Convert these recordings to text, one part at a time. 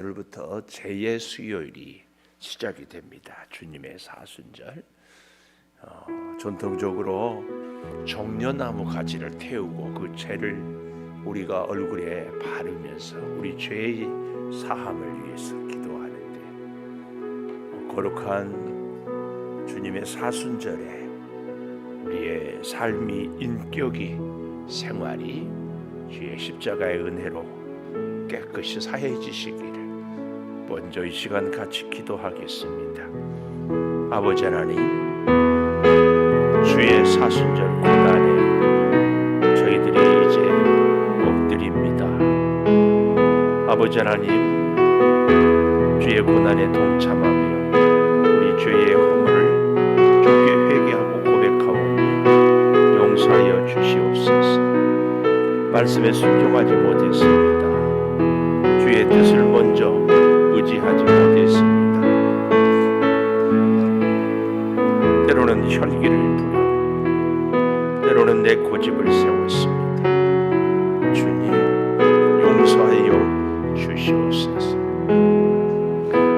오늘부터 제2의 수요일이 시작이 됩니다. 주님의 사순절. 전통적으로 종려나무 가지를 태우고 그 채를 우리가 얼굴에 바르면서 우리 죄의 사함을 위해서 기도하는데, 거룩한 주님의 사순절에 우리의 삶이, 인격이, 생활이 주의 십자가의 은혜로 깨끗이 사해지시기를 먼저 이 시간 같이 기도하겠습니다. 아버지 하나님, 주의 사순절 고난에 저희들이 이제 엎드립니다. 아버지 하나님, 주의 고난에 동참하며 우리 죄의 허물을 주께 회개하고 고백하오니 용서하여 주시옵소서. 말씀에 순종하지 못했습니다. 주의 뜻을 먼저 의지하지 못했습니다. 때로는 혈기를 부려, 때로는 내 고집을 세웠습니다. 주님, 용서하여 주시옵소서.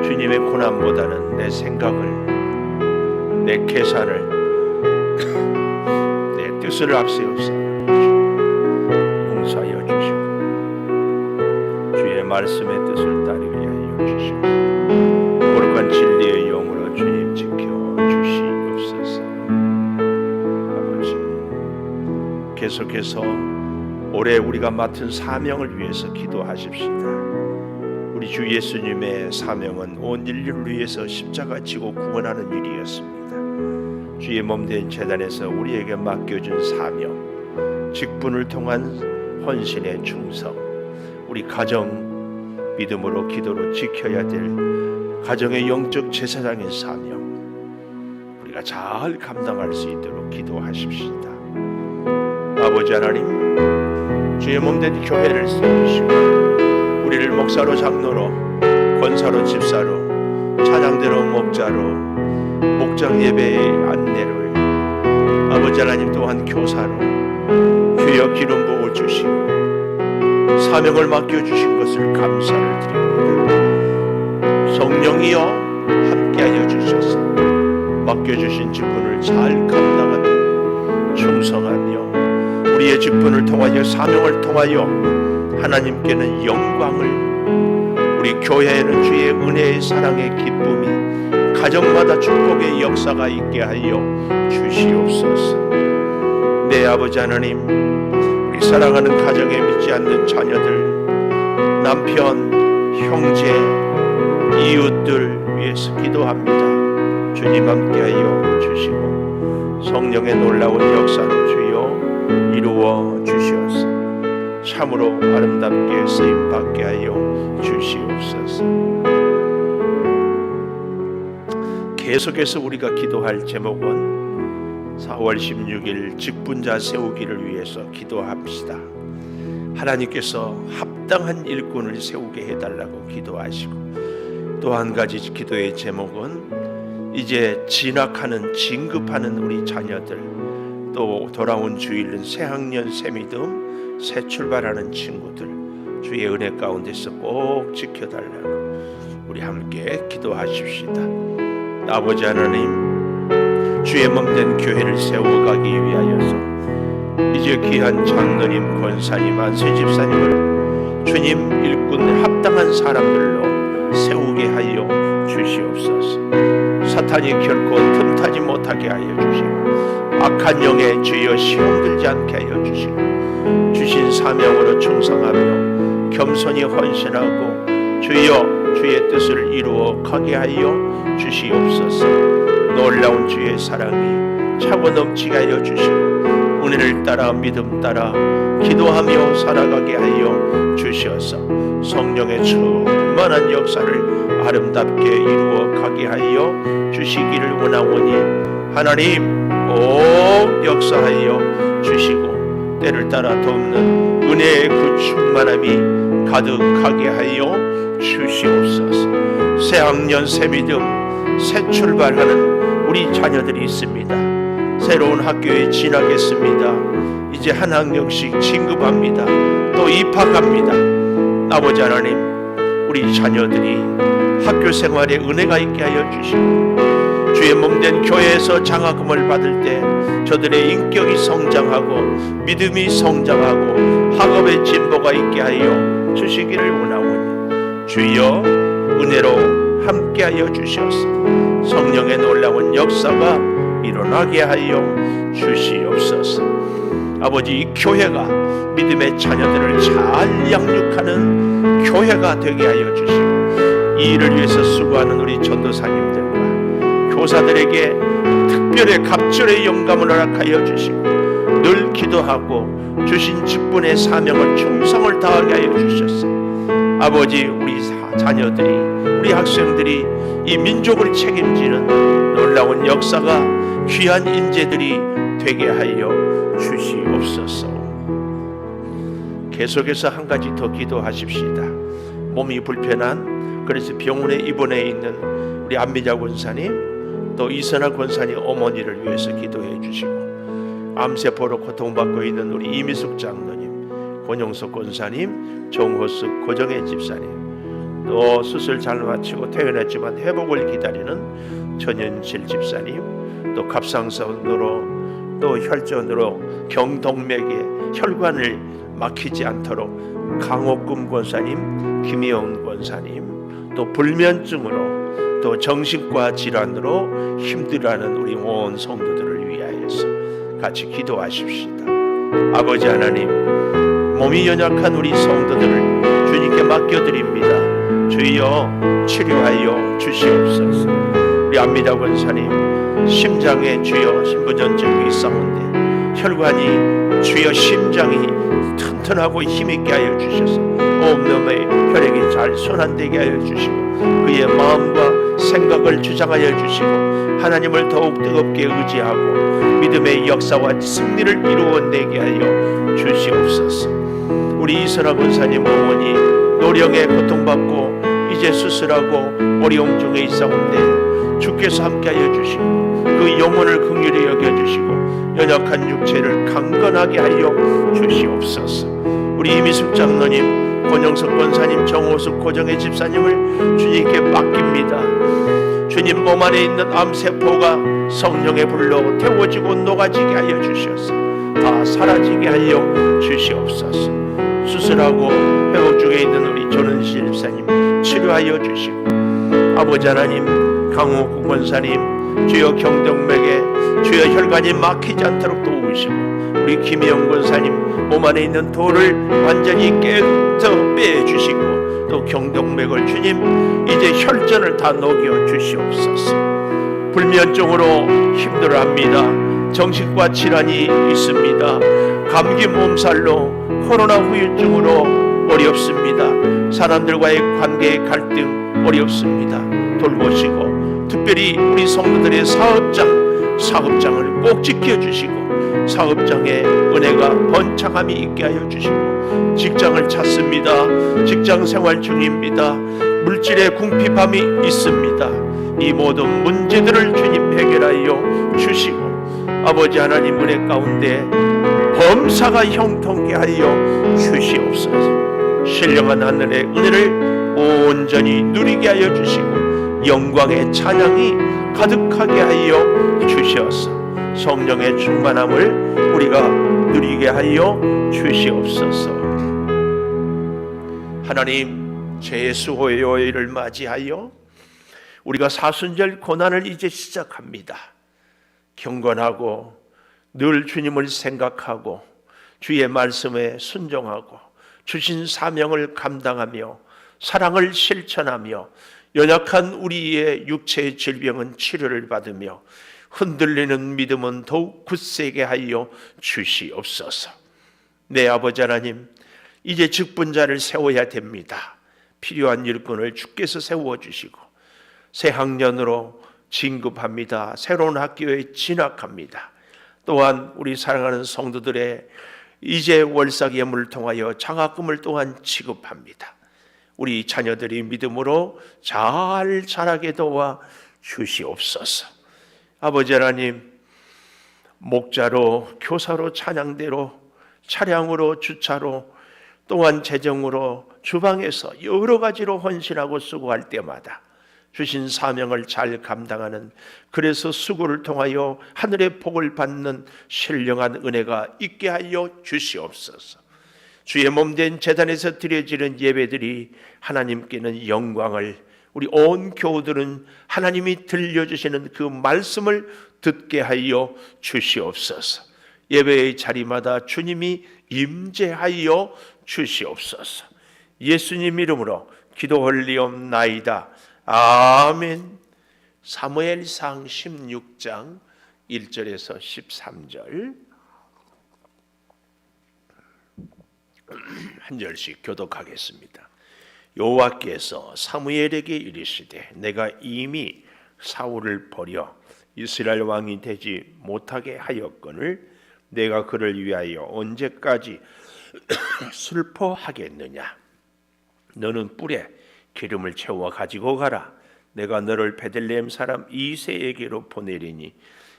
주님의 고난보다는 내 생각을, 내 계산을, 내 뜻을 앞세워서 용서하여 주시고 주의 말씀의 뜻을 따르게 하여 주시옵소서. 거룩한 진리의 영으로 주님 지켜주시옵소서. 아버지, 계속해서 올해 우리가 맡은 사명을 위해서 기도하십시다. 우리 주 예수님의 사명은 온 인류를 위해서 십자가 지고 구원하는 일이었습니다. 주의 몸된 제단에서 우리에게 맡겨준 사명, 직분을 통한 헌신의 충성, 우리 가정 믿음으로 기도로 지켜야 될 가정의 영적 제사장의 사명, 우리가 잘 감당할 수 있도록 기도하십시다. 아버지 하나님, 주의 몸된 교회를 세우시고 우리를 목사로, 장로로, 권사로, 집사로, 찬양대로, 목자로, 목장 예배의 안내를, 아버지 하나님 또한 교사로 주여 기름 부어 주시고 사명을 맡겨주신 것을 감사를 드립니다. 성령이여 함께하여 주셔서 맡겨주신 직분을 잘 감당하며 충성하며 우리의 직분을 통하여, 사명을 통하여 하나님께는 영광을, 우리 교회에는 주의 은혜의 사랑의 기쁨이, 가정마다 축복의 역사가 있게 하여 주시옵소서. 네, 아버지 하나님, 우리 사랑하는 가정에 믿지 않는 자녀들, 남편, 형제, 이웃들 위해서 기도합니다. 주님 함께하여 주시고 성령의 놀라운 역사를 주여 이루어 주시옵소서. 참으로 아름답게 쓰임받게 하여 주시옵소서. 계속해서 우리가 기도할 제목은 4월 16일 직분자 세우기를 위해서 기도합시다. 하나님께서 합당한 일꾼을 세우게 해달라고 기도하시고, 또 한 가지 기도의 제목은 이제 진학하는, 진급하는 우리 자녀들, 또 돌아온 주일은 새학년, 새믿음, 새 출발하는 친구들 주의 은혜 가운데서 꼭 지켜달라고 우리 함께 기도하십시다. 아버지 하나님, 주의 몸된 교회를 세워가기 위하여서 이제 귀한 장로님, 권사님, 안수 집사님을 주님 일꾼 합당한 사람들로 세우게 하여 주시옵소서. 사탄이 결코 틈타지 못하게 하여 주시고 악한 영에 주여 시험들지 않게 하여 주시고 주신 사명으로 충성하며 겸손히 헌신하고 주여 주의 뜻을 이루어 가게 하여 주시옵소서. 놀라운 주의 사랑이 차고 넘치게 하여 주시고 은혜를 따라, 믿음 따라 기도하며 살아가게 하여 주셔서 성령의 충만한 역사를 아름답게 이루어 가게 하여 주시기를 원하오니 하나님 꼭 역사하여 주시고 때를 따라 돕는 은혜의 그 충만함이 가득하게 하여 주시옵소서. 새학년, 새믿음, 새 출발하는 우리 자녀들이 있습니다. 새로운 학교에 진학했습니다. 이제 한 학년씩 진급합니다. 또 입학합니다. 아버지 하나님, 우리 자녀들이 학교 생활에 은혜가 있게 하여 주시고 주의 몸된 교회에서 장학금을 받을 때 저들의 인격이 성장하고 믿음이 성장하고 학업의 진보가 있게 하여 주시기를 원하오니 주여 은혜로 함께하여 주셔서 성령의 놀라운 역사가 일어나게 하여 주시옵소서. 아버지, 이 교회가 믿음의 자녀들을 잘 양육하는 교회가 되게 하여 주시고 이 일을 위해서 수고하는 우리 전도사님들과 교사들에게 특별히 갑절의 영감을 허락하여 주시고 늘 기도하고 주신 직분의 사명을 충성을 다하게 하여 주셨소. 아버지, 우리 자녀들이 우리 학생들이 이 민족을 책임지는 놀라운 역사가 귀한 인재들이 되게 하여 주시옵소서. 계속해서 한 가지 더 기도하십시다. 몸이 불편한, 그래서 병원에 입원해 있는 우리 안미자 권사님, 또 이선아 권사님 어머니를 위해서 기도해 주시고 암세포로 고통받고 있는 우리 이미숙 장로님, 권용석 권사님, 정호숙 고정혜 집사님, 또 수술 잘 마치고 퇴원했지만 회복을 기다리는 전현실 집사님, 또 갑상선으로 또 혈전으로 경동맥에 혈관을 막히지 않도록 강옥금 권사님, 김희영 권사님, 또 불면증으로 또 정신과 질환으로 힘들어하는 우리 온 성도들을 위하여서 같이 기도하십시다. 아버지 하나님, 몸이 연약한 우리 성도들을 주님께 맡겨드립니다. 주여 치료하여 주시옵소서. 우리 안미다 권사님, 심장에 주여 신부전증이 있사온데 혈관이 주여 심장이 튼튼하고 힘있게 하여 주셔서 온몸의 혈액이 잘 순환되게 하여 주시고 그의 마음과 생각을 주장하여 주시고 하나님을 더욱 뜨겁게 의지하고 믿음의 역사와 승리를 이루어내게 하여 주시옵소서. 우리 이선아 권사님 어머니 노령에 고통받고 이제 수술하고 어려움 중에 있사온데 주께서 함께하여 주시고 그 영혼을 긍휼히 여겨주시고 연약한 육체를 강건하게 하여 주시옵소서. 우리 이미숙 장로님, 권영석 권사님, 정호숙 고정혜 집사님을 주님께 맡깁니다. 주님 몸 안에 있는 암세포가 성령의 불로 태워지고 녹아지게 하여 주셔서 다 사라지게 하여 주시옵소서. 수술하고 회복 중에 있는 우리 조은실 집사님 치료하여 주시고 아버지 하나님, 강호구 권사님 주여 경동맥에 주여 혈관이 막히지 않도록 도우시고 우리 김희영 권사님 몸 안에 있는 돌을 완전히 깨끗 빼주시고 또 경동맥을 주님 이제 혈전을 다 녹여 주시옵소서. 불면증으로 힘들어합니다. 정신과 질환이 있습니다. 감기 몸살로 코로나 후유증으로 어렵습니다. 사람들과의 관계의 갈등 어렵습니다. 돌보시고 특별히 우리 성도들의 사업장을 꼭 지켜주시고 사업장에 은혜가 번창함이 있게 하여 주시고 직장을 찾습니다. 직장 생활 중입니다. 물질의 궁핍함이 있습니다. 이 모든 문제들을 주님 해결하여 주시고 아버지 하나님 은혜 가운데 범사가 형통케 하여 주시옵소서. 신령한 하늘의 은혜를 온전히 누리게 하여 주시고 영광의 찬양이 가득하게 하여 주시옵소서. 성령의 충만함을 우리가 누리게 하여 주시옵소서. 하나님, 제수호요일을 맞이하여 우리가 사순절 고난을 이제 시작합니다. 경건하고 늘 주님을 생각하고 주의 말씀에 순종하고 주신 사명을 감당하며 사랑을 실천하며 연약한 우리의 육체의 질병은 치료를 받으며 흔들리는 믿음은 더욱 굳세게 하여 주시옵소서. 네, 아버지 하나님, 이제 직분자를 세워야 됩니다. 필요한 일꾼을 주께서 세워주시고 새 학년으로 진급합니다. 새로운 학교에 진학합니다. 또한 우리 사랑하는 성도들의 이제 월삭예물을 통하여 장학금을 또한 지급합니다. 우리 자녀들이 믿음으로 잘 자라게 도와 주시옵소서. 아버지 하나님, 목자로 교사로 찬양대로 차량으로 주차로 또한 재정으로 주방에서 여러 가지로 헌신하고 수고할 때마다 주신 사명을 잘 감당하는, 그래서 수고를 통하여 하늘의 복을 받는 신령한 은혜가 있게 하여 주시옵소서. 주의 몸된 제단에서 드려지는 예배들이 하나님께는 영광을, 우리 온 교우들은 하나님이 들려주시는 그 말씀을 듣게 하여 주시옵소서. 예배의 자리마다 주님이 임재하여 주시옵소서. 예수님 이름으로 기도하옵나이다. 아멘. 사무엘상 16장 1절에서 13절 한 절씩 교독하겠습니다. 여호와께서 사무엘에게 이르시되 내가 이미 사울을 버려 이스라엘 왕이 되지 못하게 하였거늘 내가 그를 위하여 언제까지 슬퍼하겠느냐. 너는 뿔에 기름을 채워 가지고 가라. 내가 너를 베들레헴 사람 이새에게로 보내리니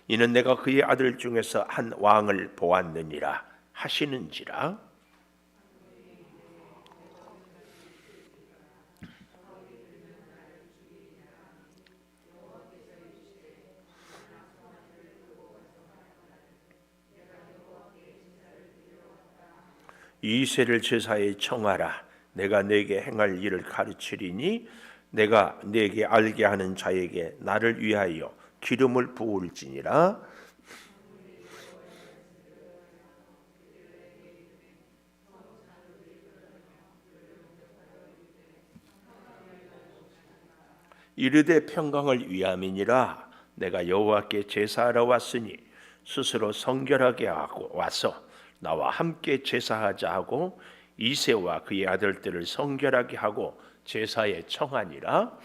이는 내가 그의 아들 중에서 한 왕을 보았느니라 하시는지라. 이새를 제사에 청하라. 내가 네게 행할 일을 가르치리니 내가 네게 알게 하는 자에게 나를 위하여 기름을 부을지니라. 이르되 평강을 위함이니라. 내가 여호와께 제사하러 왔으니 스스로 성결하게 하고 와서 나와 함께 제사하자 하고 이새와 그의 아들들을 성결하게 하고 제사에 청하니라.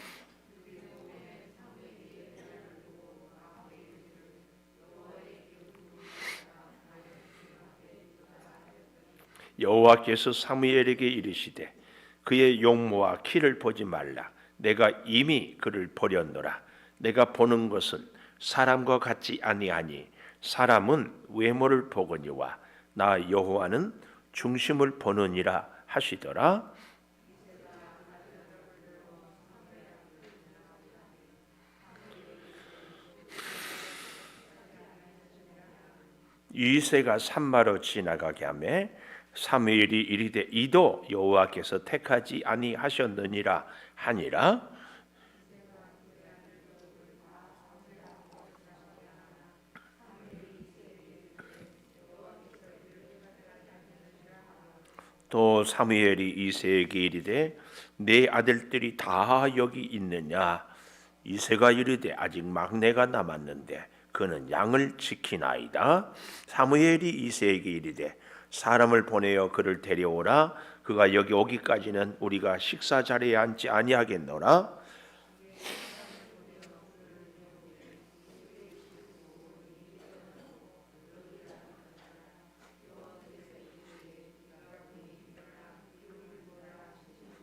여호와께서 사무엘에게 이르시되 그의 용모와 키를 보지 말라. 내가 이미 그를 버렸노라. 내가 보는 것은 사람과 같지 아니하니 사람은 외모를 보거니와 나 여호와는 중심을 보느니라 하시더라. 이새가 산마로 지나가게 하매 사무엘이 이르되 이도 여호와께서 택하지 아니하셨느니라 하니라. 또 사무엘이 이새에게 이르되 내 아들들이 다 여기 있느냐. 이새가 이르되 아직 막내가 남았는데 그는 양을 지키나이다. 사무엘이 이새에게 이르되 사람을 보내어 그를 데려오라. 그가 여기 오기까지는 우리가 식사 자리에 앉지 아니하겠노라.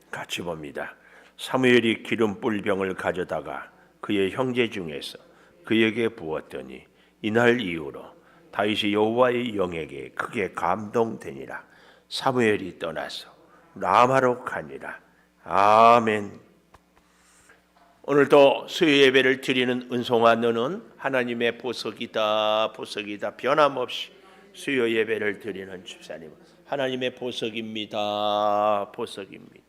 같이 봅니다. 사무엘이 기름 뿔병을 가져다가 그의 형제 중에서 그에게 부었더니 이날 이후로 다윗이 여호와의 영에게 크게 감동되니라. 사무엘이 떠나서 라마로 가니라. 아멘. 오늘도 수요 예배를 드리는 은송아 너는 하나님의 보석이다. 보석이다. 변함없이 수요 예배를 드리는 집사님 하나님의 보석입니다. 보석입니다.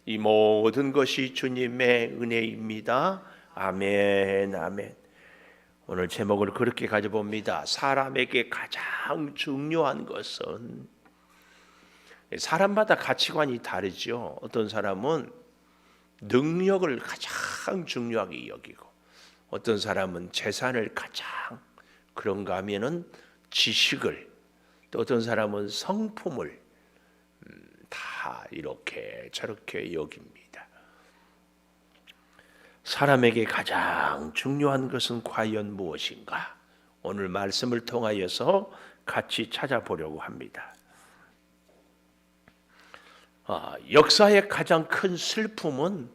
이 모든 것이 주님의 은혜입니다. 아멘. 아멘. 오늘 제목을 그렇게 가져봅니다. 사람에게 가장 중요한 것은, 사람마다 가치관이 다르죠. 어떤 사람은 능력을 가장 중요하게 여기고 어떤 사람은 재산을 가장, 그런가 하면은 지식을, 또 어떤 사람은 성품을 다 이렇게 저렇게 여깁니다. 사람에게 가장 중요한 것은 과연 무엇인가? 오늘 말씀을 통하여서 같이 찾아보려고 합니다. 역사의 가장 큰 슬픔은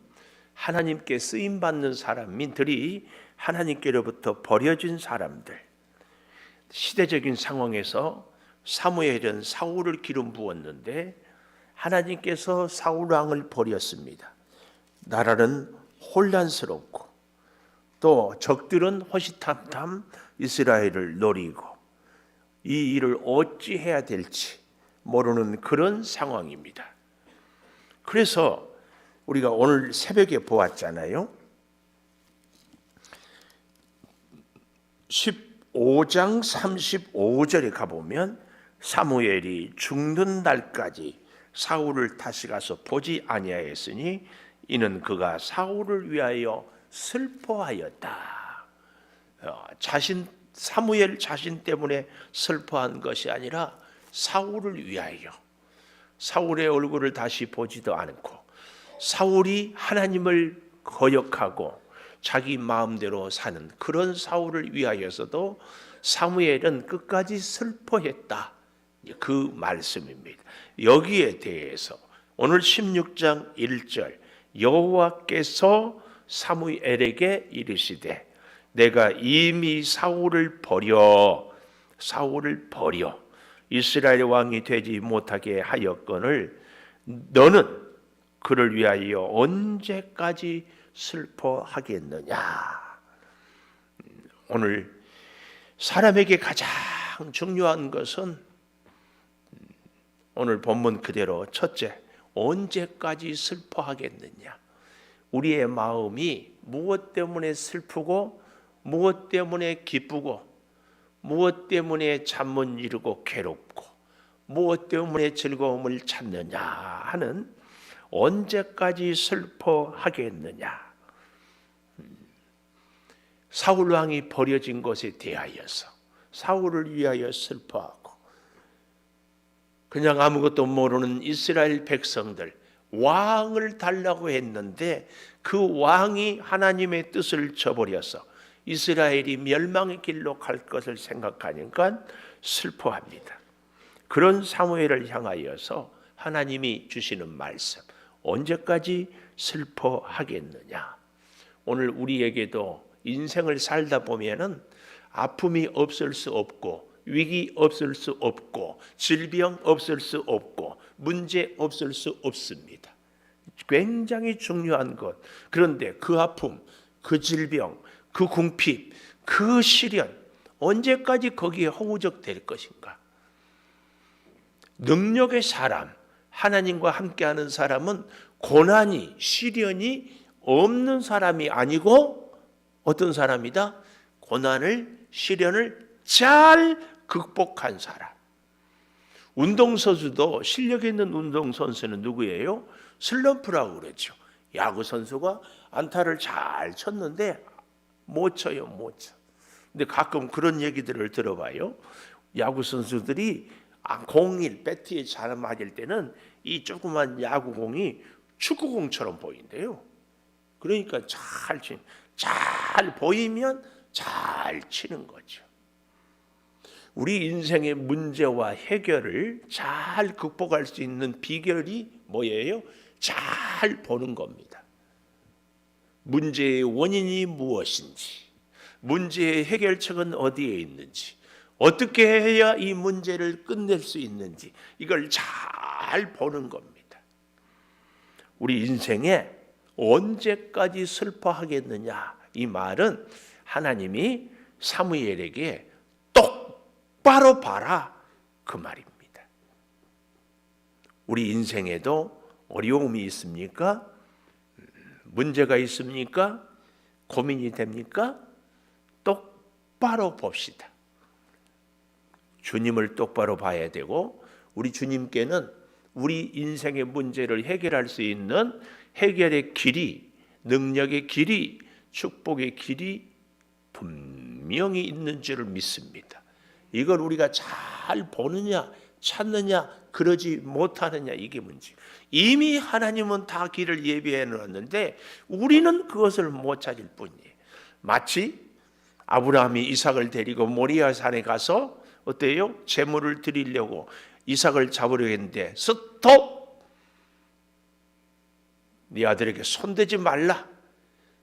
하나님께 쓰임받는 사람들이 하나님께로부터 버려진 사람들. 시대적인 상황에서 사무엘은 사울을 기름 부었는데 하나님께서 사울 왕을 버렸습니다. 나라는 혼란스럽고 또 적들은 호시탐탐 이스라엘을 노리고 이 일을 어찌 해야 될지 모르는 그런 상황입니다. 그래서 우리가 오늘 새벽에 보았잖아요. 15장 35절에 가보면 사무엘이 죽는 날까지 사울을 다시 가서 보지 아니하였으니 이는 그가 사울을 위하여 슬퍼하였다. 사무엘 자신 때문에 슬퍼한 것이 아니라 사울을 위하여, 사울의 얼굴을 다시 보지도 않고 사울이 하나님을 거역하고 자기 마음대로 사는 그런 사울을 위하여서도 사무엘은 끝까지 슬퍼했다. 그 말씀입니다. 여기에 대해서 오늘 16장 1절 여호와께서 사무엘에게 이르시되 내가 이미 사울을 버려 이스라엘 왕이 되지 못하게 하였거늘 너는 그를 위하여 언제까지 슬퍼하겠느냐. 오늘 사람에게 가장 중요한 것은 오늘 본문 그대로 첫째, 언제까지 슬퍼하겠느냐. 우리의 마음이 무엇 때문에 슬프고 무엇 때문에 기쁘고 무엇 때문에 잠 못 이루고 괴롭고 무엇 때문에 즐거움을 찾느냐 하는 언제까지 슬퍼하겠느냐. 사울 왕이 버려진 것에 대하여서 사울을 위하여 슬퍼하고 그냥 아무것도 모르는 이스라엘 백성들 왕을 달라고 했는데 그 왕이 하나님의 뜻을 저버려서 이스라엘이 멸망의 길로 갈 것을 생각하니까 슬퍼합니다. 그런 사무엘을 향하여서 하나님이 주시는 말씀, 언제까지 슬퍼하겠느냐. 오늘 우리에게도 인생을 살다 보면은 아픔이 없을 수 없고 위기 없을 수 없고 질병 없을 수 없고 문제 없을 수 없습니다. 굉장히 중요한 것. 그런데 그 아픔, 그 질병, 그 궁핍, 그 시련 언제까지 거기에 허우적될 것인가? 능력의 사람, 하나님과 함께하는 사람은 고난이, 시련이 없는 사람이 아니고 어떤 사람이다? 고난을, 시련을 잘 극복한 사람. 운동선수도 실력 있는 운동선수는 누구예요? 슬럼프라고 그러죠. 야구선수가 안타를 잘 쳤는데 못 쳐요, 못 쳐. 근데 가끔 그런 얘기들을 들어봐요. 야구선수들이 공일, 배트에 잘 맞을 때는 이 조그만 야구공이 축구공처럼 보인대요. 그러니까 잘 보이면 잘 치는 거죠. 우리 인생의 문제와 해결을 잘 극복할 수 있는 비결이 뭐예요? 잘 보는 겁니다. 문제의 원인이 무엇인지, 문제의 해결책은 어디에 있는지, 어떻게 해야 이 문제를 끝낼 수 있는지 이걸 잘 보는 겁니다. 우리 인생에 언제까지 슬퍼하겠느냐, 이 말은 하나님이 사무엘에게 똑바로 봐라 그 말입니다. 우리 인생에도 어려움이 있습니까? 문제가 있습니까? 고민이 됩니까? 똑바로 봅시다. 주님을 똑바로 봐야 되고 우리 주님께는 우리 인생의 문제를 해결할 수 있는 해결의 길이, 능력의 길이, 축복의 길이 분명히 있는 줄을 믿습니다. 이걸 우리가 잘 보느냐 찾느냐 그러지 못하느냐 이게 문제. 이미 하나님은 다 길을 예비해 놓았는데 우리는 그것을 못 찾을 뿐이에요. 마치 아브라함이 이삭을 데리고 모리아 산에 가서 어때요? 제물을 드리려고 이삭을 잡으려 했는데 스톱! 네 아들에게 손대지 말라.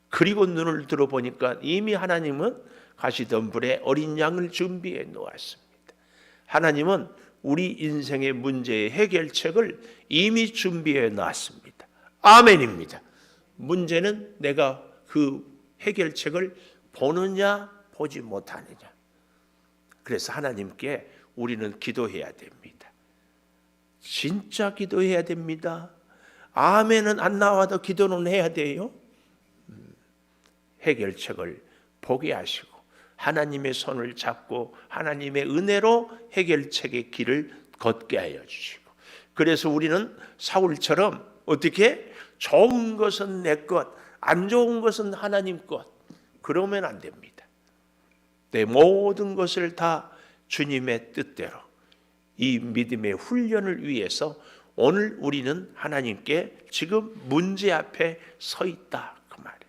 그리고 눈을 들어보니까 이미 하나님은 가시덤불에 어린 양을 준비해 놓았습니다. 하나님은 우리 인생의 문제의 해결책을 이미 준비해 놨습니다. 아멘입니다. 문제는 내가 그 해결책을 보느냐 보지 못하느냐. 그래서 하나님께 우리는 기도해야 됩니다. 진짜 기도해야 됩니다. 아멘은 안 나와도 기도는 해야 돼요. 해결책을 보게 하시고 하나님의 손을 잡고 하나님의 은혜로 해결책의 길을 걷게 하여 주시고, 그래서 우리는 사울처럼 어떻게 좋은 것은 내 것, 안 좋은 것은 하나님 것, 그러면 안 됩니다. 내 모든 것을 다 주님의 뜻대로 이 믿음의 훈련을 위해서 오늘 우리는 하나님께 지금 문제 앞에 서 있다, 그 말이에요.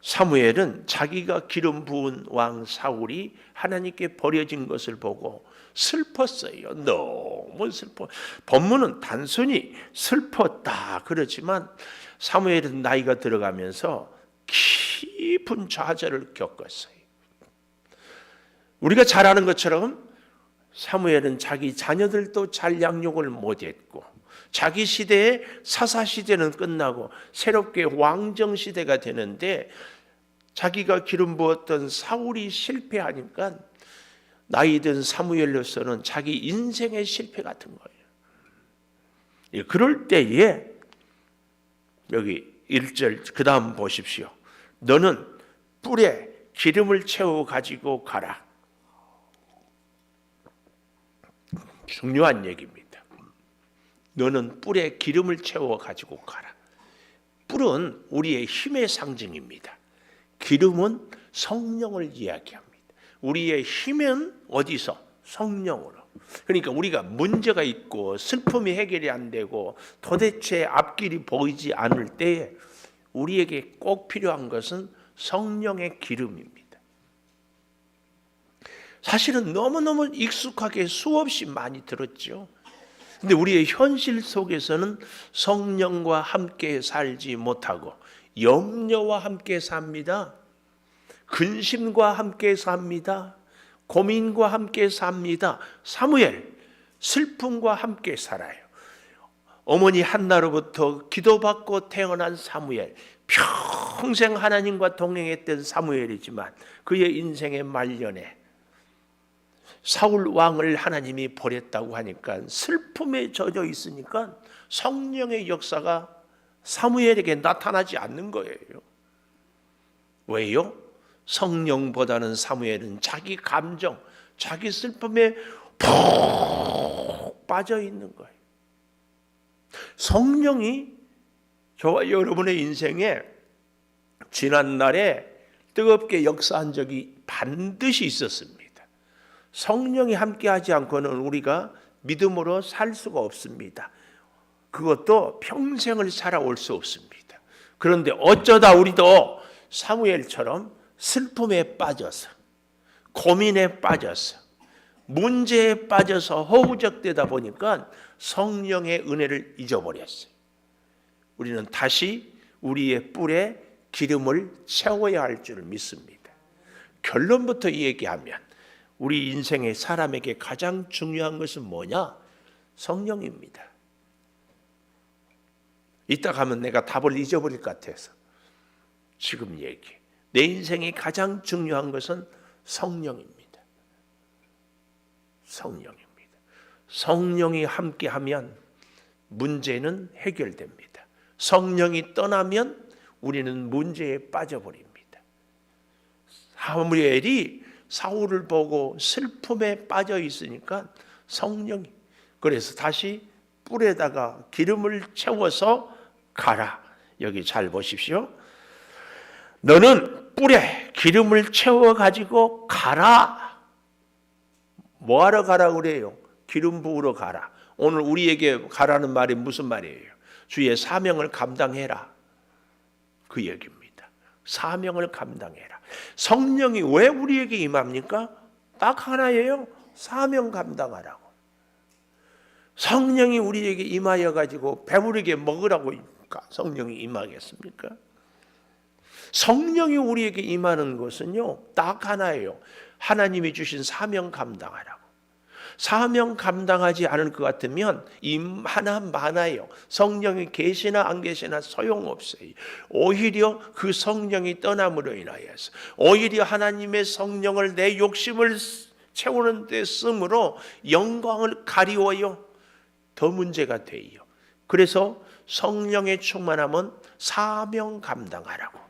사무엘은 자기가 기름 부은 왕 사울이 하나님께 버려진 것을 보고 슬펐어요. 너무 슬퍼. 본문은 단순히 슬펐다 그렇지만 사무엘은 나이가 들어가면서 깊은 좌절을 겪었어요. 우리가 잘 아는 것처럼 사무엘은 자기 자녀들도 잘 양육을 못했고, 자기 시대의 사사시대는 끝나고 새롭게 왕정시대가 되는데 자기가 기름 부었던 사울이 실패하니까 나이 든 사무엘로서는 자기 인생의 실패 같은 거예요. 그럴 때에 여기 1절 그 다음 보십시오. 너는 뿔에 기름을 채워 가지고 가라. 중요한 얘기입니다. 너는 뿔에 기름을 채워 가지고 가라. 뿔은 우리의 힘의 상징입니다. 기름은 성령을 이야기합니다. 우리의 힘은 어디서? 성령으로. 그러니까 우리가 문제가 있고 슬픔이 해결이 안 되고 도대체 앞길이 보이지 않을 때에 우리에게 꼭 필요한 것은 성령의 기름입니다. 사실은 너무너무 익숙하게 수없이 많이 들었죠. 근데 우리의 현실 속에서는 성령과 함께 살지 못하고 염려와 함께 삽니다. 근심과 함께 삽니다. 고민과 함께 삽니다. 사무엘, 슬픔과 함께 살아요. 어머니 한나로부터 기도받고 태어난 사무엘, 평생 하나님과 동행했던 사무엘이지만 그의 인생의 말년에 사울 왕을 하나님이 버렸다고 하니까 슬픔에 젖어 있으니까 성령의 역사가 사무엘에게 나타나지 않는 거예요. 왜요? 성령보다는 사무엘은 자기 감정, 자기 슬픔에 푹 빠져 있는 거예요. 성령이 저와 여러분의 인생에 지난날에 뜨겁게 역사한 적이 반드시 있었습니다. 성령이 함께하지 않고는 우리가 믿음으로 살 수가 없습니다. 그것도 평생을 살아올 수 없습니다. 그런데 어쩌다 우리도 사무엘처럼 슬픔에 빠져서, 고민에 빠져서, 문제에 빠져서 허우적대다 보니까 성령의 은혜를 잊어버렸어요. 우리는 다시 우리의 뿔에 기름을 채워야 할 줄 믿습니다. 결론부터 얘기하면 우리 인생의 사람에게 가장 중요한 것은 뭐냐? 성령입니다. 이따 가면 내가 답을 잊어버릴 것 같아서 지금 얘기해. 내 인생에 가장 중요한 것은 성령입니다. 성령입니다. 성령이 함께하면 문제는 해결됩니다. 성령이 떠나면 우리는 문제에 빠져버립니다. 사무엘이 사울을 보고 슬픔에 빠져 있으니까 성령이, 그래서 다시 뿔에다가 기름을 채워서 가라. 여기 잘 보십시오. 너는 뿔에 기름을 채워 가지고 가라. 뭐하러 가라 그래요? 기름 부으러 가라. 오늘 우리에게 가라는 말이 무슨 말이에요? 주의 사명을 감당해라, 그 얘기입니다. 사명을 감당해라. 성령이 왜 우리에게 임합니까? 딱 하나예요. 사명 감당하라고. 성령이 우리에게 임하여 가지고 배부르게 먹으라고 성령이 임하겠습니까? 성령이 우리에게 임하는 것은요, 딱 하나예요. 하나님이 주신 사명 감당하라고. 사명 감당하지 않을 것 같으면 하나 많아요. 성령이 계시나 안 계시나 소용없어요. 오히려 그 성령이 떠남으로 인하여서 오히려 하나님의 성령을 내 욕심을 채우는 데 쓰므로 영광을 가리워요. 더 문제가 돼요. 그래서 성령의 충만함은 사명 감당하라고.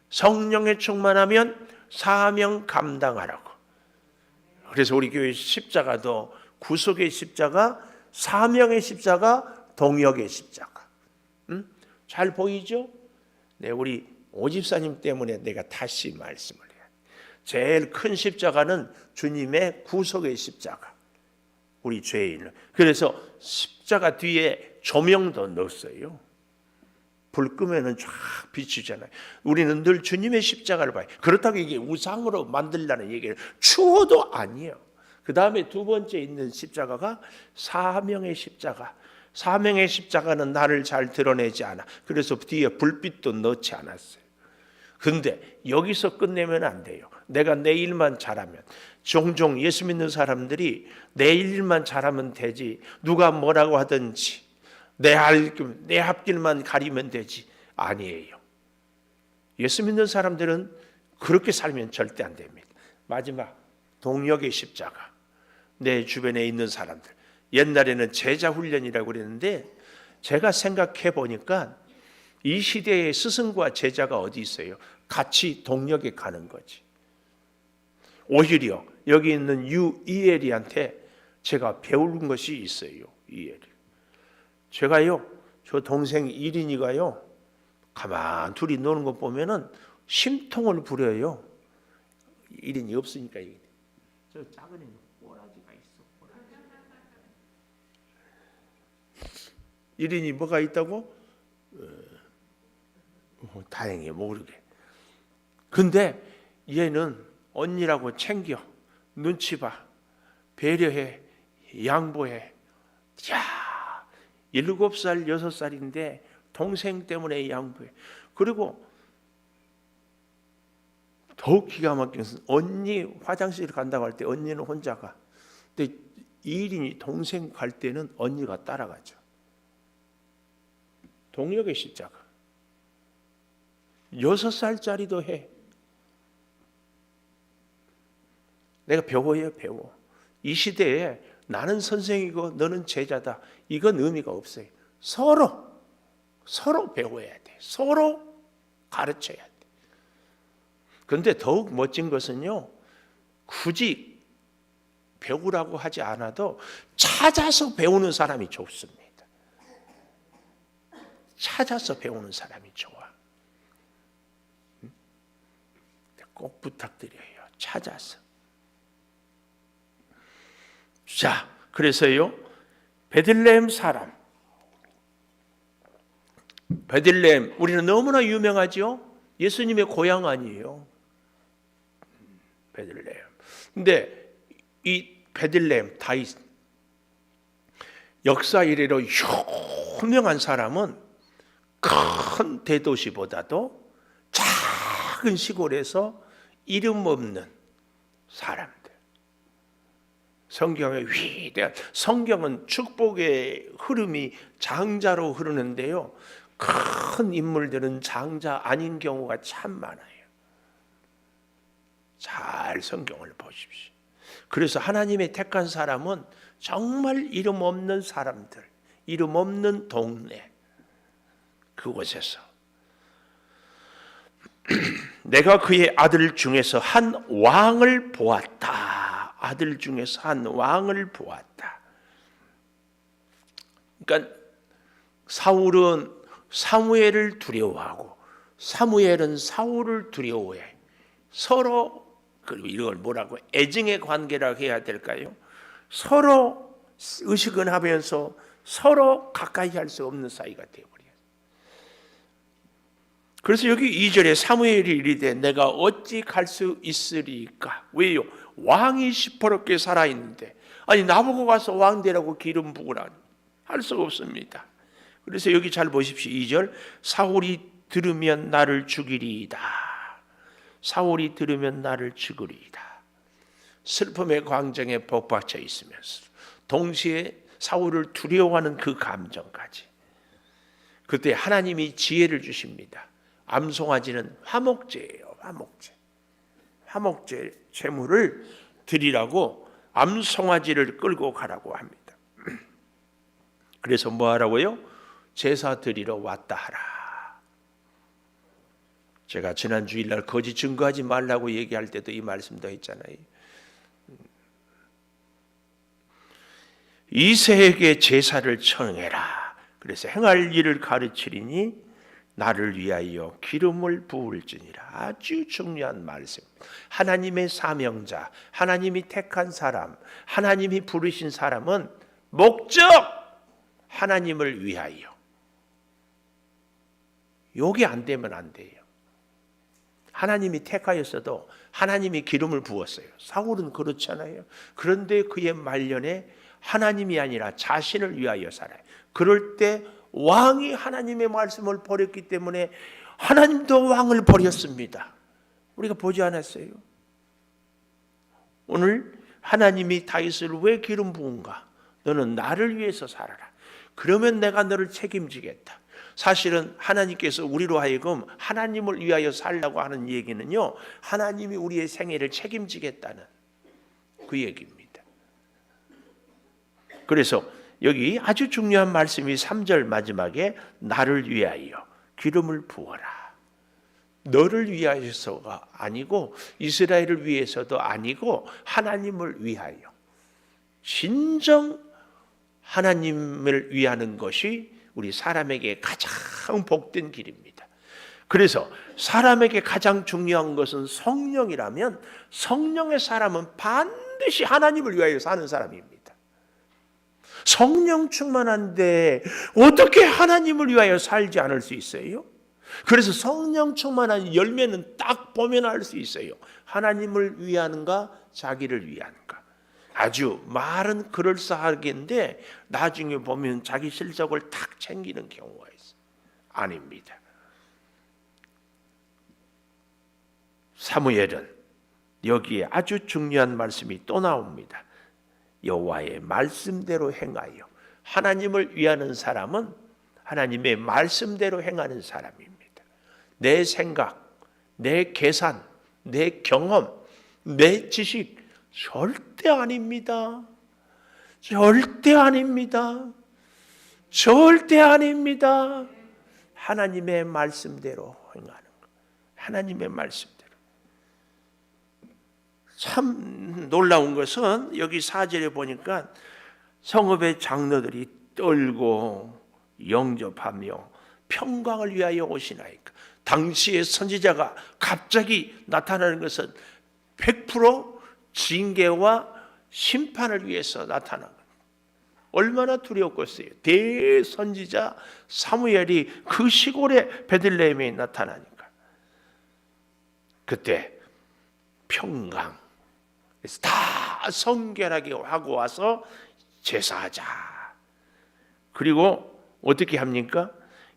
성령의 충만하면 사명 감당하라고. 그래서 우리 교회 십자가도 구속의 십자가, 사명의 십자가, 동역의 십자가. 잘 보이죠? 네, 우리 오집사님 때문에 내가 다시 말씀을 해요. 제일 큰 십자가는 주님의 구속의 십자가. 우리 죄인을. 그래서 십자가 뒤에 조명도 넣었어요. 불 끄면은 쫙 비추잖아요. 우리는 늘 주님의 십자가를 봐요. 그렇다고 이게 우상으로 만들라는 얘기는 추호도 아니에요. 그 다음에 두 번째 있는 십자가가 사명의 십자가. 사명의 십자가는 나를 잘 드러내지 않아. 그래서 뒤에 불빛도 넣지 않았어요. 근데 여기서 끝내면 안 돼요. 내가 내 일만 잘하면. 종종 예수 믿는 사람들이 내 일만 잘하면 되지, 누가 뭐라고 하든지 내 앞길만 가리면 되지. 아니에요. 예수 믿는 사람들은 그렇게 살면 절대 안 됩니다. 마지막 동역의 십자가. 내 주변에 있는 사람들. 옛날에는 제자 훈련이라고 그랬는데 제가 생각해 보니까 이 시대에 스승과 제자가 어디 있어요? 같이 동역에 가는 거지. 오히려 여기 있는 이엘이한테 제가 배운 것이 있어요. 이엘이. 제가요, 저 동생 이린이가요, 가만 둘이 노는 거 보면은 심통을 부려요. 이린이 없으니까. 저 작은 애는 꼬라지가 있어. 꼬라지. 이린이 뭐가 있다고? 다행히 모르게. 근데 얘는 언니라고 챙겨, 눈치 봐, 배려해, 양보해. 야, 7살, 6살인데 동생 때문에 양보해. 그리고 더욱 기가 막힌 것은 언니 화장실 간다고 할 때 언니는 혼자 가. 근데 이린이 동생 갈 때는 언니가 따라가죠. 동역의 십자가. 6살짜리도 해. 내가 배워요, 배워. 이 시대에 나는 선생이고 너는 제자다. 이건 의미가 없어요. 서로 배워야 돼. 서로 가르쳐야 돼. 그런데 더욱 멋진 것은요, 굳이 배우라고 하지 않아도 찾아서 배우는 사람이 좋습니다. 찾아서 배우는 사람이 좋아. 꼭 부탁드려요. 찾아서. 자, 그래서요, 베들레헴 사람. 베들레헴, 우리는 너무나 유명하죠? 예수님의 고향 아니에요. 베들레헴. 근데 이 베들레헴 다윗 역사 이래로 유명한 사람은 큰 대도시보다도 작은 시골에서 이름 없는 사람들. 성경의 위대한, 성경은 축복의 흐름이 장자로 흐르는데요, 큰 인물들은 장자 아닌 경우가 참 많아요. 잘 성경을 보십시오. 그래서 하나님의 택한 사람은 정말 이름 없는 사람들, 이름 없는 동네, 그곳에서 내가 그의 아들 중에서 한 왕을 보았다. 아들 중에서 한 왕을 보았다. 그러니까 사울은 사무엘을 두려워하고 사무엘은 사울을 두려워해. 서로, 그리고 이걸 뭐라고 애증의 관계라고 해야 될까요? 서로 의식은 하면서 서로 가까이 할 수 없는 사이가 되어버려요. 그래서 여기 2절에 사무엘이 이르되 내가 어찌 갈 수 있으리까? 왜요? 왕이 시퍼렇게 살아있는데, 아니 나보고 가서 왕 되라고 기름 부으라니 할 수가 없습니다. 그래서 여기 잘 보십시오. 2절, 사울이 들으면 나를 죽이리이다. 사울이 들으면 나를 죽으리이다. 슬픔의 광정에 복받쳐 있으면서 동시에 사울을 두려워하는 그 감정까지. 그때 하나님이 지혜를 주십니다. 암송아지는 화목제예요. 화목제 제물을 드리라고 암송아지를 끌고 가라고 합니다. 그래서 뭐 하라고요? 제사 드리러 왔다 하라. 제가 지난 주일날 거짓 증거하지 말라고 얘기할 때도 이 말씀도 했잖아요. 이새에게 제사를 청해라. 그래서 행할 일을 가르치리니 나를 위하여 기름을 부을지니라. 아주 중요한 말씀. 하나님의 사명자, 하나님이 택한 사람, 하나님이 부르신 사람은 목적 하나님을 위하여. 요게 안 되면 안 돼요. 하나님이 택하였어도 하나님이 기름을 부었어요. 사울은 그렇잖아요. 그런데 그의 말년에 하나님이 아니라 자신을 위하여 살아요. 그럴 때 왕이 하나님의 말씀을 버렸기 때문에 하나님도 왕을 버렸습니다. 우리가 보지 않았어요? 오늘 하나님이 다윗을 왜 기름 부은가? 너는 나를 위해서 살아라. 그러면 내가 너를 책임지겠다. 사실은 하나님께서 우리로 하여금 하나님을 위하여 살라고 하는 얘기는요, 하나님이 우리의 생애를 책임지겠다는 그 얘기입니다. 그래서 여기 아주 중요한 말씀이 3절 마지막에 나를 위하여 기름을 부어라. 너를 위하여서가 아니고 이스라엘을 위해서도 아니고 하나님을 위하여. 진정 하나님을 위하는 것이 우리 사람에게 가장 복된 길입니다. 그래서 사람에게 가장 중요한 것은 성령이라면 성령의 사람은 반드시 하나님을 위하여 사는 사람입니다. 성령 충만한데 어떻게 하나님을 위하여 살지 않을 수 있어요? 그래서 성령 충만한 열매는 딱 보면 알 수 있어요. 하나님을 위하는가 자기를 위하는가. 아주 말은 그럴싸하겠는데 나중에 보면 자기 실적을 탁 챙기는 경우가 있어요. 아닙니다. 사무엘은 여기에 아주 중요한 말씀이 또 나옵니다. 여호와의 말씀대로 행하여. 하나님을 위하는 사람은 하나님의 말씀대로 행하는 사람입니다. 내 생각, 내 계산, 내 경험, 내 지식 절대 아닙니다. 절대 아닙니다. 절대 아닙니다. 하나님의 말씀대로 행하는 것. 하나님의 말씀대로. 참 놀라운 것은 여기 4절에 보니까 성읍의 장로들이 떨고 영접하며 평강을 위하여 오시나이까. 당시의 선지자가 갑자기 나타나는 것은 100% 징계와 심판을 위해서 나타난 것. 얼마나 두려웠겠어요. 대선지자 사무엘이 그 시골의 베들레헴에 나타나니까. 그때 평강, 그래서 다 성결하게 하고 와서 제사하자. 그리고 어떻게 합니까?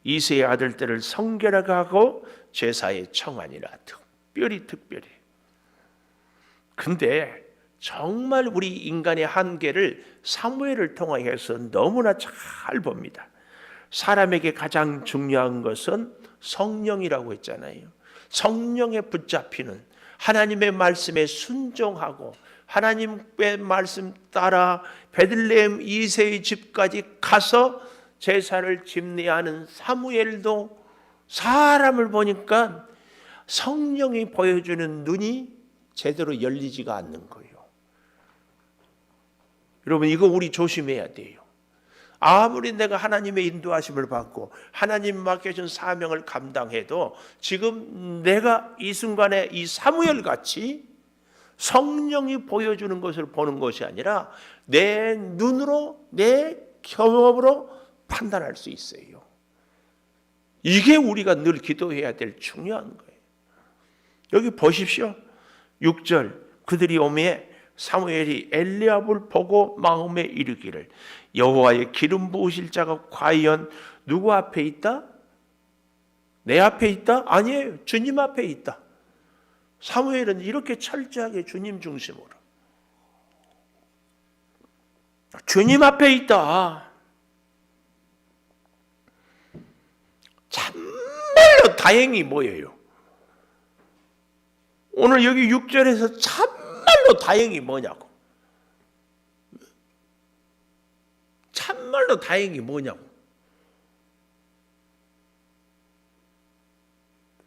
이새의 아들들을 성결하게 하고 제사에 청하니라. 특별히. 근데 정말 우리 인간의 한계를 사무엘을 통하여서 너무나 잘 봅니다. 사람에게 가장 중요한 것은 성령이라고 했잖아요. 성령에 붙잡히는, 하나님의 말씀에 순종하고 하나님의 말씀 따라 베들레헴 이새의 집까지 가서 제사를 집례하는 사무엘도 사람을 보니까 성령이 보여주는 눈이 제대로 열리지가 않는 거예요. 여러분, 이거 우리 조심해야 돼요. 아무리 내가 하나님의 인도하심을 받고 하나님 맡겨준 사명을 감당해도 지금 내가 이 순간에 이 사무엘 같이 성령이 보여주는 것을 보는 것이 아니라 내 눈으로, 내 경험으로 판단할 수 있어요. 이게 우리가 늘 기도해야 될 중요한 거예요. 여기 보십시오. 6절, 그들이 오매 사무엘이 엘리압을 보고 마음에 이르기를 여호와의 기름 부으실 자가 과연 누구 앞에 있다? 내 앞에 있다? 아니에요. 주님 앞에 있다. 사무엘은 이렇게 철저하게 주님 중심으로. 주님 앞에 있다. 참말로 다행이 뭐예요? 오늘 여기 6절에서 참말로 다행이 뭐냐고. 참말로 다행이 뭐냐고.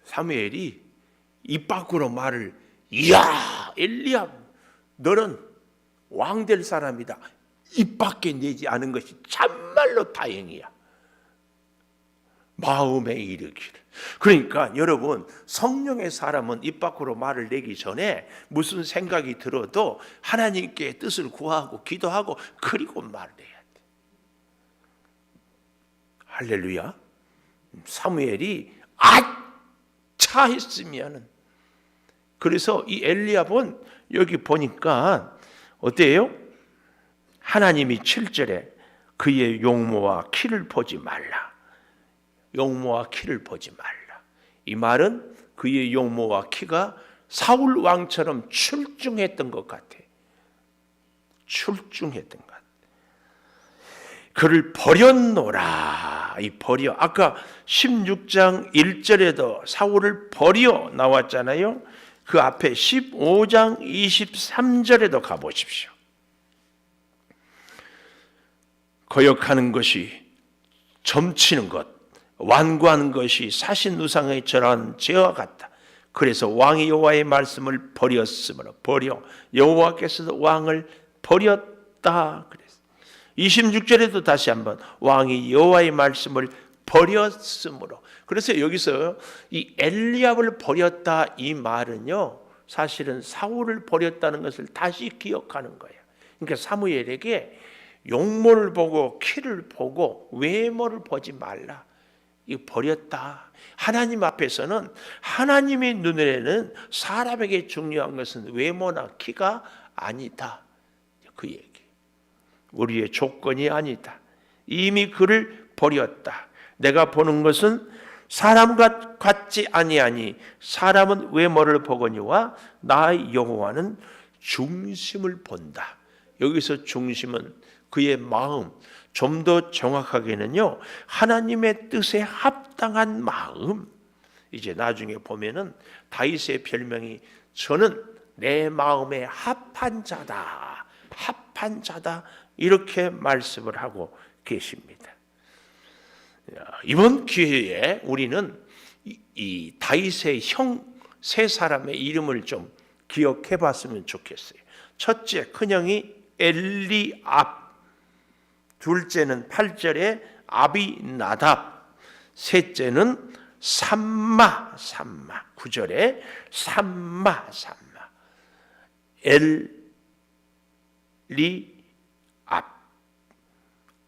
사무엘이 입 밖으로 말을, 이야 엘리야 너는 왕 될 사람이다, 입 밖에 내지 않은 것이 참말로 다행이야. 마음에 이르기를. 그러니까 여러분, 성령의 사람은 입 밖으로 말을 내기 전에 무슨 생각이 들어도 하나님께 뜻을 구하고 기도하고 그리고 말을 해야 돼. 할렐루야. 사무엘이 아차 했으면은, 그래서 이 엘리압은 여기 보니까 어때요? 하나님이 7절에 그의 용모와 키를 보지 말라. 용모와 키를 보지 말라. 이 말은 그의 용모와 키가 사울 왕처럼 출중했던 것 같아. 출중했던 것 같아. 그를 버렸노라. 이 버려. 아까 16장 1절에도 사울을 버려 나왔잖아요. 그 앞에 15장 23절에도 가보십시오. 거역하는 것이, 점치는 것, 완고하는 것이 사신우상의 절한 죄와 같다. 그래서 왕이 여호와의 말씀을 버렸으므로, 버려, 여호와께서도 왕을 버렸다 그랬어요. 26절에도 다시 한번 왕이 여호와의 말씀을 버렸으므로. 그래서 여기서 이 엘리압을 버렸다 이 말은요, 사실은 사울을 버렸다는 것을 다시 기억하는 거예요. 그러니까 사무엘에게 용모를 보고 키를 보고 외모를 보지 말라. 이거 버렸다. 하나님 앞에서는, 하나님의 눈에는 사람에게 중요한 것은 외모나 키가 아니다. 그 얘기. 우리의 조건이 아니다. 이미 그를 버렸다. 내가 보는 것은 사람과 같지 아니하니 사람은 외모를 보거니와 나의 여호와는 중심을 본다. 여기서 중심은 그의 마음, 좀 더 정확하게는요, 하나님의 뜻에 합당한 마음. 이제 나중에 보면은 다윗의 별명이 저는 내 마음에 합한 자다, 합한 자다, 이렇게 말씀을 하고 계십니다. 이번 기회에 우리는 이 다윗의 형 세 사람의 이름을 좀 기억해 봤으면 좋겠어요. 첫째, 큰형이 엘리압, 둘째는 8절에 아비나답, 셋째는 삼마, 9절에 삼마. 엘리압,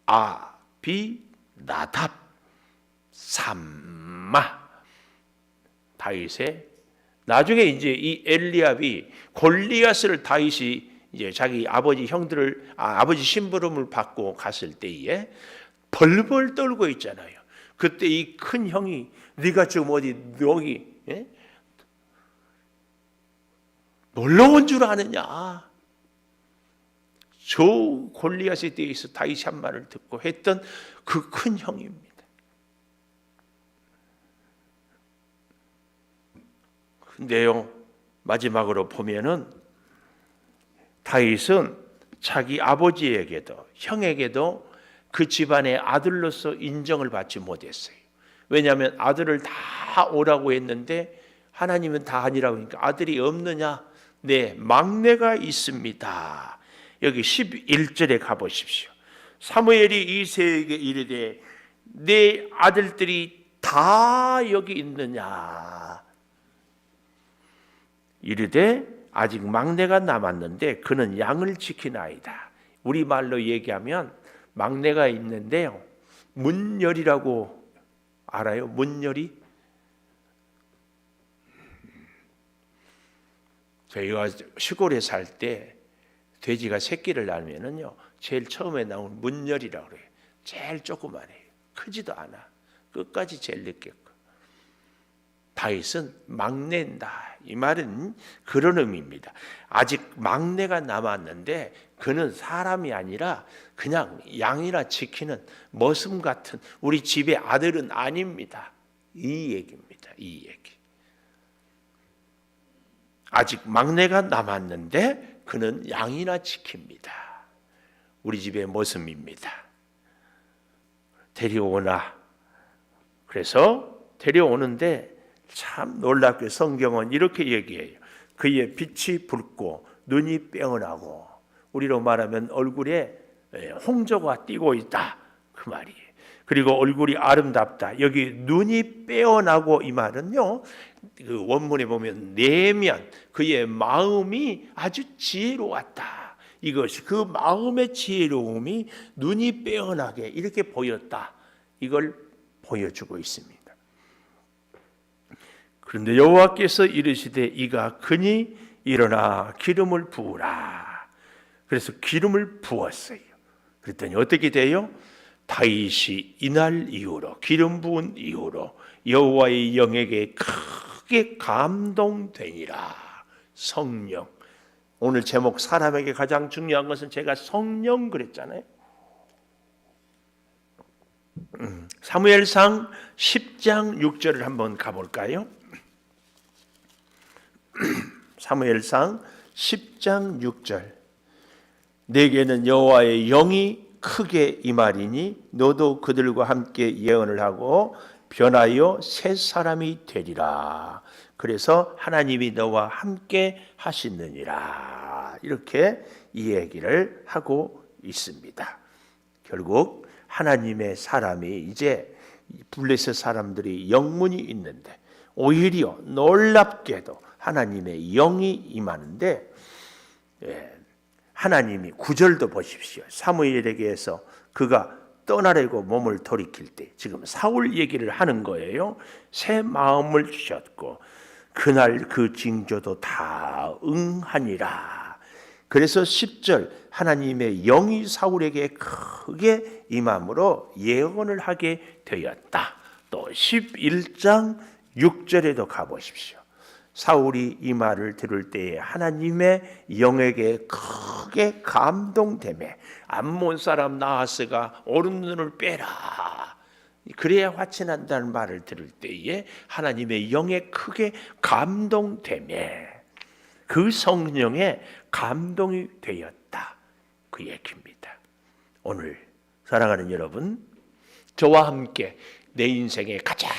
아비나답, 삼마. 다윗의, 나중에 이제 이 엘리압이 골리앗을 다윗이 이제 자기 아버지 형들을, 아버지 심부름을 받고 갔을 때에 벌벌 떨고 있잖아요. 그때 이 큰 형이 네가 지금 어디 여기 놀러 온 줄 아느냐. 저 골리앗에 대해서 다윗이 한 말을 듣고 했던 그 큰 형입니다. 근데요, 마지막으로 보면은 다윗은 자기 아버지에게도 형에게도 그 집안의 아들로서 인정을 받지 못했어요. 왜냐하면 아들을 다 오라고 했는데 하나님은 다 아니라고 하니까 아들이 없느냐? 네, 막내가 있습니다. 여기 11절에 가보십시오. 사무엘이 이새에게 이르되 네 아들들이 다 여기 있느냐? 이르되 아직 막내가 남았는데 그는 양을 지키나이다. 우리말로 얘기하면 막내가 있는데요, 문열이라고 알아요? 문열이? 저희가 시골에 살 때 돼지가 새끼를 낳으면은요, 제일 처음에 나온 문열이라고 그래요. 제일 조그만해요. 크지도 않아. 끝까지 제일 늦게 커. 다윗은 막내다. 이 말은 그런 의미입니다. 아직 막내가 남았는데 그는 사람이 아니라 그냥 양이나 지키는 머슴 같은 우리 집의 아들은 아닙니다. 이 얘기입니다. 이 얘기. 아직 막내가 남았는데 그는 양이나 지킵니다. 우리 집의 머슴입니다. 데려오나. 그래서 데려오는데 참 놀랍게 성경은 이렇게 얘기해요. 그의 빛이 붉고 눈이 빼어나고, 우리로 말하면 얼굴에 홍조가 띄고 있다, 그 말이에요. 그리고 얼굴이 아름답다. 여기 눈이 빼어나고, 이 말은요, 그 원문에 보면 내면 그의 마음이 아주 지혜로웠다. 이것이 그 마음의 지혜로움이 눈이 빼어나게 이렇게 보였다. 이걸 보여주고 있습니다. 그런데 여호와께서 이르시되 이가 크니 일어나 기름을 부으라. 그래서 기름을 부었어요. 그랬더니 어떻게 돼요? 다윗이 이날 이후로, 기름 부은 이후로 여호와의 영에게 크게 감동되니라. 성령. 오늘 제목 사람에게 가장 중요한 것은 제가 성령 그랬잖아요. 사무엘상 10장 6절을 한번 가볼까요? 사무엘상 10장 6절. 내게는 여호와의 영이 크게 임하리니 너도 그들과 함께 예언을 하고 변하여 새 사람이 되리라. 그래서 하나님이 너와 함께 하시느니라. 이렇게 이 얘기를 하고 있습니다. 결국 하나님의 사람이 이제 블레셋 사람들이 영문이 있는데 오히려 놀랍게도 하나님의 영이 임하는데, 하나님이 9절도 보십시오. 사무엘에게서 그가 떠나려고 몸을 돌이킬 때 지금 사울 얘기를 하는 거예요. 새 마음을 주셨고 그날 그 징조도 다 응하니라. 그래서 10절 하나님의 영이 사울에게 크게 임함으로 예언을 하게 되었다. 또 11장 6절에도 가보십시오. 사울이 이 말을 들을 때에 하나님의 영에게 크게 감동되매 암몬 사람 나하스가 오른눈을 빼라. 그래야 화친한다는 말을 들을 때에 하나님의 영에 크게 감동되매 그 성령에 감동이 되었다. 그 얘기입니다. 오늘 사랑하는 여러분, 저와 함께 내 인생에 가장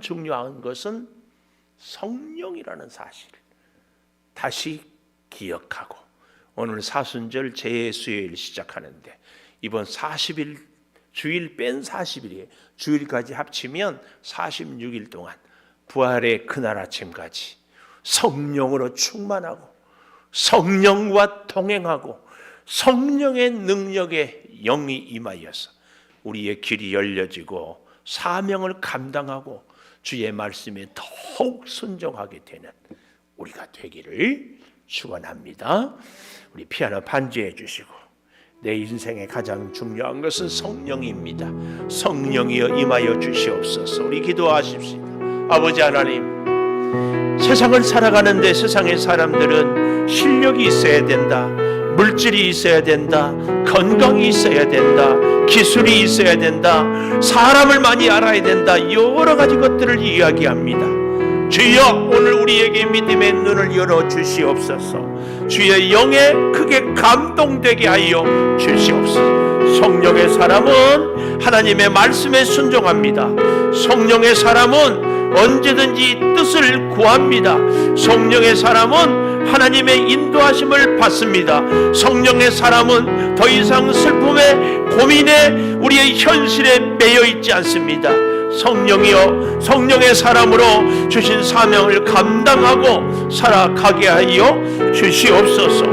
중요한 것은 성령이라는 사실을 다시 기억하고, 오늘 사순절 재수요일 시작하는데 이번 40일 주일 뺀 40일이에요. 주일까지 합치면 46일 동안 부활의 그날 아침까지 성령으로 충만하고 성령과 동행하고 성령의 능력에 영이 임하여서 우리의 길이 열려지고 사명을 감당하고 주의 말씀에 더욱 순종하게 되는 우리가 되기를 축원합니다. 우리 피아노 반주해 주시고, 내 인생의 가장 중요한 것은 성령입니다. 성령이여 임하여 주시옵소서. 우리 기도하십시다. 아버지 하나님, 세상을 살아가는데 세상의 사람들은 실력이 있어야 된다, 물질이 있어야 된다, 건강이 있어야 된다, 기술이 있어야 된다, 사람을 많이 알아야 된다, 여러 가지 것들을 이야기합니다. 주여, 오늘 우리에게 믿음의 눈을 열어 주시옵소서. 주의 영에 크게 감동되게 하여 주시옵소서. 성령의 사람은 하나님의 말씀에 순종합니다. 성령의 사람은 언제든지 뜻을 구합니다. 성령의 사람은 하나님의 인도하심을 받습니다. 성령의 사람은 더 이상 슬픔에 고민에 우리의 현실에 매여 있지 않습니다. 성령이여, 성령의 사람으로 주신 사명을 감당하고 살아가게 하여 주시옵소서.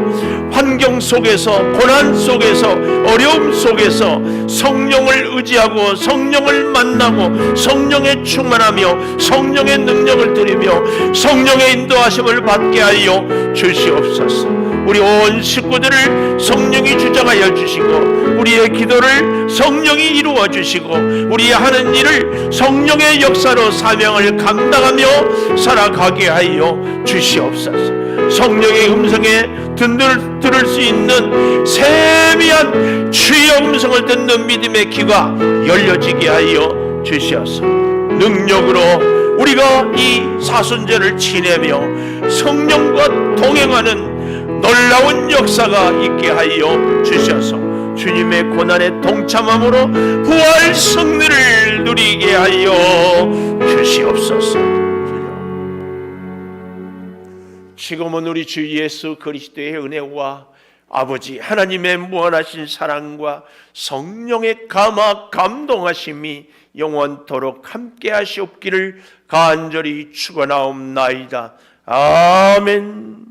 환경 속에서, 고난 속에서, 어려움 속에서 성령을 의지하고 성령을 만나고 성령에 충만하며 성령의 능력을 드리며 성령의 인도하심을 받게 하여 주시옵소서. 우리 온 식구들을 성령이 주장하여 주시고 우리의 기도를 성령이 이루어 주시고 우리의 하는 일을 성령의 역사로 사명을 감당하며 살아가게 하여 주시옵소서. 성령의 음성에 들을 수 있는 세미한 주의 음성을 듣는 믿음의 귀가 열려지게 하여 주시옵소서. 능력으로 우리가 이 사순절을 지내며 성령과 동행하는 놀라운 역사가 있게 하여 주셔서 주님의 고난에 동참함으로 부활 승리를 누리게 하여 주시옵소서. 지금은 우리 주 예수 그리스도의 은혜와 아버지 하나님의 무한하신 사랑과 성령의 감동하심이 영원토록 함께 하시옵기를 간절히 축원하옵나이다. 아멘.